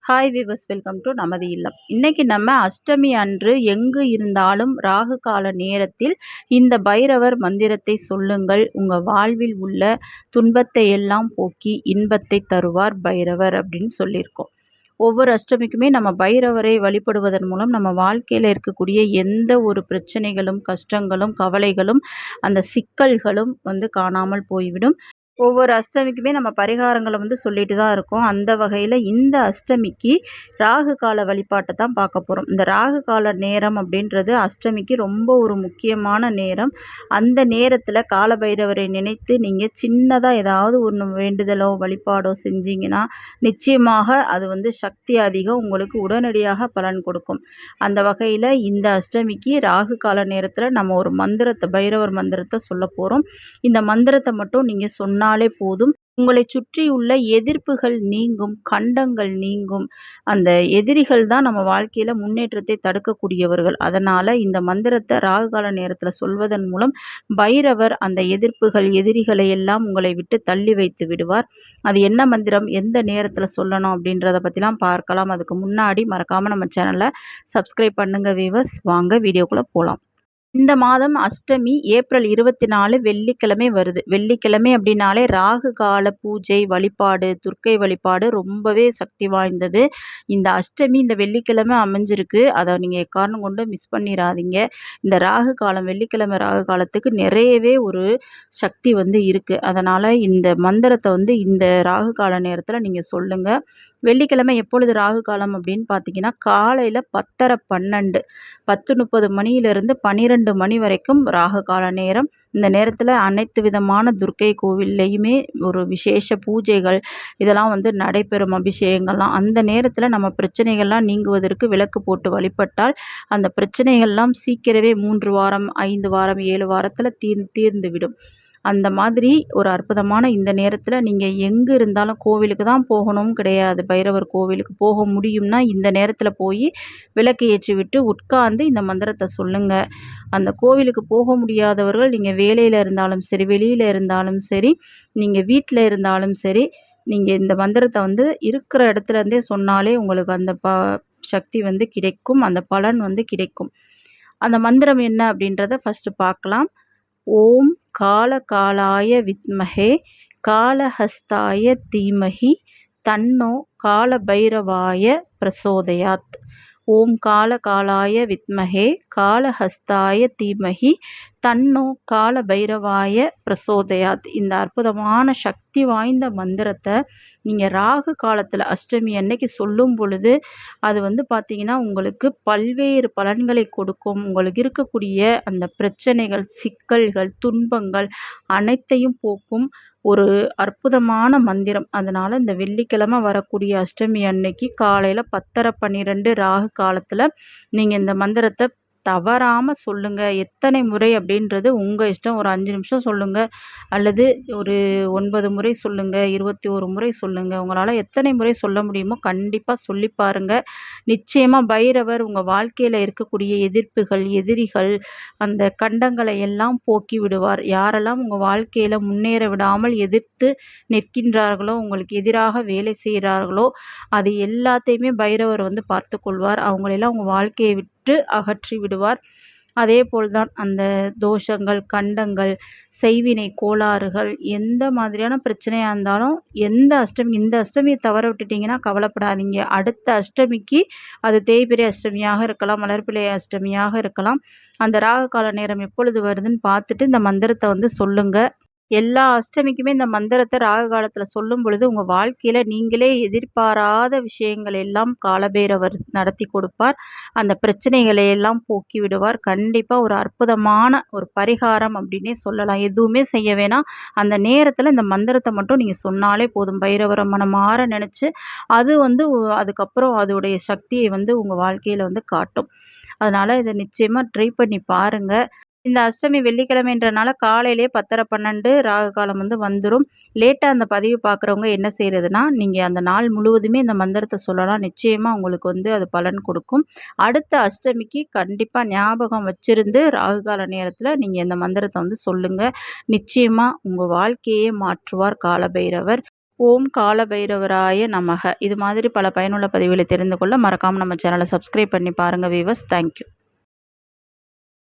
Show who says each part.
Speaker 1: Hi viewers, welcome to நமது இல்லம். இன்னைக்கு நம்ம அஷ்டமி அன்று எங்கு இருந்தாலும் ராகு கால நேரத்தில் இந்த பைரவர் மந்திரத்தை சொல்லுங்கள். உங்கள் வாழ்வில் உள்ள துன்பத்தை எல்லாம் போக்கி இன்பத்தை தருவார் பைரவர் அப்படின்னு சொல்லியிருக்கோம். ஒவ்வொரு அஷ்டமிக்குமே நம்ம பைரவரை வழிபடுவதன் மூலம் நம்ம வாழ்க்கையில் இருக்கக்கூடிய எந்த ஒரு பிரச்சனைகளும், கஷ்டங்களும், கவலைகளும், அந்த சிக்கல்களும் காணாமல் போய்விடும். ஒவ்வொரு அஷ்டமிக்குமே நம்ம பரிகாரங்களை சொல்லிட்டு தான் இருக்கோம். அந்த வகையில் இந்த அஷ்டமிக்கு ராகு கால வழிபாட்டை தான் பார்க்க போகிறோம். இந்த ராகு கால நேரம் அப்படின்றது அஷ்டமிக்கு ரொம்ப ஒரு முக்கியமான நேரம். அந்த நேரத்தில் காலபைரவரை நினைத்து நீங்கள் சின்னதாக ஏதாவது ஒன்று வேண்டுதலோ வழிபாடோ செஞ்சீங்கன்னா நிச்சயமாக அது சக்தி அதிகம், உங்களுக்கு உடனடியாக பலன் கொடுக்கும். அந்த வகையில் இந்த அஷ்டமிக்கு ராகு கால நேரத்தில் நம்ம ஒரு மந்திரத்தை, பைரவர் மந்திரத்தை சொல்ல போகிறோம். இந்த மந்திரத்தை மட்டும் நீங்கள் சொன்னாலே போதும். உங்களை சுற்றியுள்ள எதிர்ப்புகள் நீங்கும், கண்டங்கள் நீங்கும். அந்த எதிரிகள் தான் நம்ம வாழ்க்கையில முன்னேற்றத்தை தடுக்கக்கூடியவர்கள். அதனால இந்த மந்திரத்தை ராகுகால நேரத்துல சொல்வதன் மூலம் பைரவர் அந்த எதிர்ப்புகள், எதிரிகளை எல்லாம் உங்களை விட்டு தள்ளி வைத்து விடுவார். அது என்ன மந்திரம், எந்த நேரத்துல சொல்லணும் அப்படின்றத பத்திலாம் பார்க்கலாம். அதுக்கு முன்னாடி மறக்காம நம்ம சேனலை சப்ஸ்கிரைப் பண்ணுங்க வீவர்ஸ். வாங்க வீடியோக்குள்ள போலாம். இந்த மாதம் அஷ்டமி ஏப்ரல் 24 வெள்ளிக்கிழமை வருது. வெள்ளிக்கிழமை அப்படின்னாலே ராகு கால பூஜை வழிபாடு, துர்க்கை வழிபாடு ரொம்பவே சக்தி வாய்ந்தது. இந்த அஷ்டமி இந்த வெள்ளிக்கிழமை அமைஞ்சிருக்கு. அதை நீங்கள் எக்காரணம் கொண்டு மிஸ் பண்ணிடாதீங்க. இந்த ராகு காலம், வெள்ளிக்கிழமை ராகு காலத்துக்கு நிறையவே ஒரு சக்தி இருக்குது. அதனால் இந்த மந்திரத்தை இந்த ராகு கால நேரத்தில் நீங்கள் சொல்லுங்கள். வெள்ளிக்கிழமை எப்பொழுது ராகு காலம் அப்படின்னு பார்த்தீங்கன்னா காலையில் 10:30 10:30 மணியிலிருந்து 12 மணி வரைக்கும் ராகு கால நேரம். இந்த நேரத்தில் அனைத்து விதமான துர்க்கை கோவில்லையுமே ஒரு விசேஷ பூஜைகள் இதெல்லாம் நடைபெறும், அபிஷேகங்கள்லாம். அந்த நேரத்தில் நம்ம பிரச்சனைகள்லாம் நீங்குவதற்கு விளக்கு போட்டு வழிபட்டால் அந்த பிரச்சனைகள்லாம் சீக்கிரமே 3 வாரம், 5 வாரம், 7 வாரத்தில் தீர்ந்து விடும். அந்த மாதிரி ஒரு அற்புதமான இந்த நேரத்தில் நீங்கள் எங்கே இருந்தாலும், கோவிலுக்கு தான் போகணும் கிடையாது, பைரவர் கோவிலுக்கு போக முடியும்னா இந்த நேரத்தில் போய் விளக்கு ஏற்றி விட்டு உட்கார்ந்து இந்த மந்திரத்தை சொல்லுங்கள். அந்த கோவிலுக்கு போக முடியாதவர்கள் நீங்கள் வேலையில் இருந்தாலும் சரி, வெளியில் இருந்தாலும் சரி, நீங்கள் வீட்டில் இருந்தாலும் சரி, நீங்கள் இந்த மந்திரத்தை இருக்கிற இடத்துல இருந்தே சொன்னாலே உங்களுக்கு அந்த சக்தி கிடைக்கும், அந்த பலன் கிடைக்கும். அந்த மந்திரம் என்ன அப்படின்றத ஃபஸ்ட்டு பார்க்கலாம். ஓம் காலகாலாய வித்மஹே காலஹஸ்தாய தீமஹி தன்னோ காலபைரவாய பிரசோதயாத். ஓம் காலகாலாய வித்மஹே காலஹஸ்தாய தீமஹி தன்னோ காலபைரவாய பிரசோதயாத். இந்த அற்புதமான சக்தி வாய்ந்த மந்திரத்தை நீங்கள் ராகு காலத்தில் அஷ்டமி அன்னைக்கு சொல்லும் பொழுது அது பார்த்தீங்கன்னா உங்களுக்கு பல்வேறு பலன்களை கொடுக்கும். உங்களுக்கு இருக்கக்கூடிய அந்த பிரச்சனைகள், சிக்கல்கள், துன்பங்கள் அனைத்தையும் போக்கும் ஒரு அற்புதமான மந்திரம். அதனால் இந்த வெள்ளிக்கிழமை வரக்கூடிய அஷ்டமி அன்னைக்கு காலையில் 10:30 ராகு காலத்தில் நீங்கள் இந்த மந்திரத்தை தவறாமல் சொல்லுங்கள். எத்தனை முறை அப்படின்றது உங்கள் இஷ்டம். ஒரு 5 நிமிஷம் சொல்லுங்கள், அல்லது ஒரு 9 முறை சொல்லுங்கள், 21 முறை சொல்லுங்கள். உங்களால் எத்தனை முறை சொல்ல முடியுமோ கண்டிப்பாக சொல்லி பாருங்கள். நிச்சயமாக பைரவர் உங்கள் வாழ்க்கையில் இருக்கக்கூடிய எதிர்ப்புகள், எதிரிகள், அந்த கண்டங்களை எல்லாம் போக்கி விடுவார். யாரெல்லாம் உங்கள் வாழ்க்கையில் முன்னேற விடாமல் எதிர்த்து நிற்கின்றார்களோ, உங்களுக்கு எதிராக வேலை செய்கிறார்களோ, அது எல்லாத்தையுமே பைரவர் பார்த்து கொள்வார். அவங்களெல்லாம் உங்கள் வாழ்க்கையை விட்டு அகற்றி விடுவார். அதே போல்தான் அந்த தோஷங்கள், கண்டங்கள், செய்வினை கோளாறுகள், எந்த மாதிரியான பிரச்சனையாக இருந்தாலும் இந்த அஷ்டமியை தவற விட்டுட்டிங்கன்னா கவலைப்படாதீங்க. அடுத்த அஷ்டமிக்கு அது தேய்பிறை அஷ்டமியாக இருக்கலாம், வளர்பிறை அஷ்டமியாக இருக்கலாம். அந்த ராகு கால நேரம் எப்பொழுது வருதுன்னு பார்த்துட்டு இந்த மந்திரத்தை சொல்லுங்கள். எல்லா அஷ்டமிக்குமே இந்த மந்திரத்தை ராகு காலத்தில் சொல்லும் பொழுது உங்கள் வாழ்க்கையில் நீங்களே எதிர்பாராத விஷயங்கள் எல்லாம் காலபைரவர் நடத்தி கொடுப்பார். அந்த பிரச்சனைகளை எல்லாம் போக்கி விடுவார். கண்டிப்பாக ஒரு அற்புதமான ஒரு பரிகாரம் அப்படின்னே சொல்லலாம். எதுவுமே செய்ய வேணாம். அந்த நேரத்தில் இந்த மந்திரத்தை மட்டும் நீங்கள் சொன்னாலே போதும். பைரவரை மனமாற நினச்சி அது அதுக்கப்புறம் அதோடைய சக்தியை உங்கள் வாழ்க்கையில் காட்டும். அதனால் இதை நிச்சயமாக ட்ரை பண்ணி பாருங்கள். இந்த அஷ்டமி வெள்ளிக்கிழமைன்றனால காலையிலேயே 10:30 ராகு காலம் வந்துடும். லேட்டாக அந்த பதிவு பார்க்குறவங்க என்ன செய்கிறதுனா, நீங்கள் அந்த நாள் முழுவதுமே இந்த மந்திரத்தை சொல்லலாம். நிச்சயமாக உங்களுக்கு அது பலன் கொடுக்கும். அடுத்த அஷ்டமிக்கு கண்டிப்பாக ஞாபகம் வச்சிருந்து ராகு கால நேரத்தில் நீங்கள் இந்த மந்திரத்தை சொல்லுங்கள். நிச்சயமாக உங்கள் வாழ்க்கையே மாற்றுவார் காலபைரவர். ஓம் கால பைரவராய நமக. இது மாதிரி பல பயனுள்ள பதிவுகளை தெரிந்து கொள்ள மறக்காமல் நம்ம சேனலை சப்ஸ்கிரைப் பண்ணி பாருங்கள் வீவர்ஸ். தேங்க்யூ.